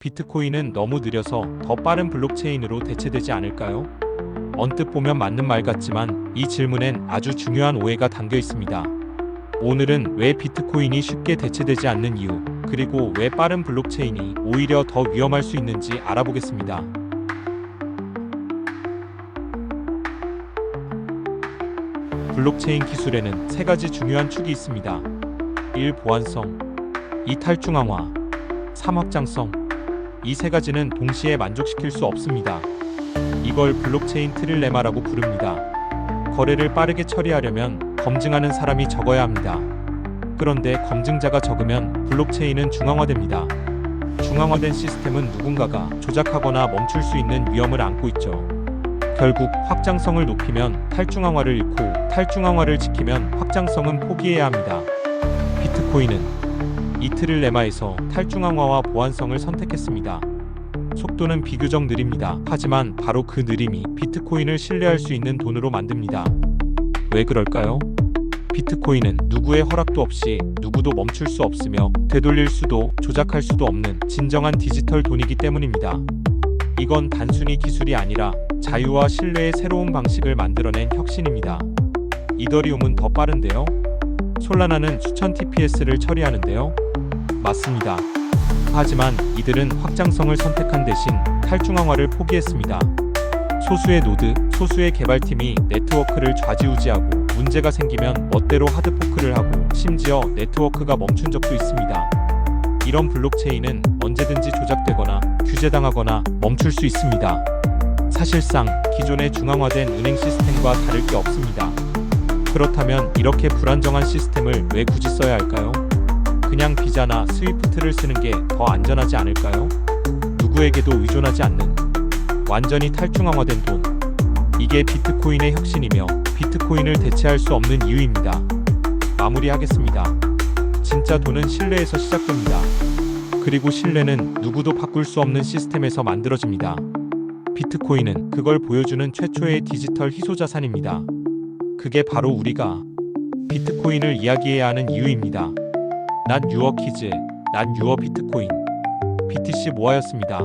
비트코인은 너무 느려서 더 빠른 블록체인으로 대체되지 않을까요? 언뜻 보면 맞는 말 같지만 이 질문엔 아주 중요한 오해가 담겨 있습니다. 오늘은 왜 비트코인이 쉽게 대체되지 않는 이유, 그리고 왜 빠른 블록체인이 오히려 더 위험할 수 있는지 알아보겠습니다. 블록체인 기술에는 세 가지 중요한 축이 있습니다. 1. 보안성, 2. 탈중앙화, 3. 확장성. 이 세 가지는 동시에 만족시킬 수 없습니다. 이걸 블록체인 트릴레마라고 부릅니다. 거래를 빠르게 처리하려면 검증하는 사람이 적어야 합니다. 그런데 검증자가 적으면 블록체인은 중앙화됩니다. 중앙화된 시스템은 누군가가 조작하거나 멈출 수 있는 위험을 안고 있죠. 결국 확장성을 높이면 탈중앙화를 잃고 탈중앙화를 지키면 확장성은 포기해야 합니다. 비트코인은 이 트릴레마에서 탈중앙화와 보안성을 선택했습니다. 속도는 비교적 느립니다. 하지만 바로 그 느림이 비트코인을 신뢰할 수 있는 돈으로 만듭니다. 왜 그럴까요? 비트코인은 누구의 허락도 없이 누구도 멈출 수 없으며 되돌릴 수도 조작할 수도 없는 진정한 디지털 돈이기 때문입니다. 이건 단순히 기술이 아니라 자유와 신뢰의 새로운 방식을 만들어낸 혁신입니다. 이더리움은 더 빠른데요? 솔라나는 수천 TPS를 처리하는데요? 맞습니다. 하지만 이들은 확장성을 선택한 대신 탈중앙화를 포기했습니다. 소수의 노드, 소수의 개발팀이 네트워크를 좌지우지하고 문제가 생기면 멋대로 하드포크를 하고 심지어 네트워크가 멈춘 적도 있습니다. 이런 블록체인은 언제든지 조작되거나 규제당하거나 멈출 수 있습니다. 사실상 기존의 중앙화된 은행 시스템과 다를 게 없습니다. 그렇다면 이렇게 불안정한 시스템을 왜 굳이 써야 할까요? 그냥 비자나 스위프트를 쓰는 게 더 안전하지 않을까요? 누구에게도 의존하지 않는 완전히 탈중앙화된 돈. 이게 비트코인의 혁신이며 비트코인을 대체할 수 없는 이유입니다. 마무리하겠습니다. 진짜 돈은 신뢰에서 시작됩니다. 그리고 신뢰는 누구도 바꿀 수 없는 시스템에서 만들어집니다. 비트코인은 그걸 보여주는 최초의 디지털 희소자산입니다. 그게 바로 우리가 비트코인을 이야기해야 하는 이유입니다. Not your kids, not your 비트코인. BTC 모아였습니다.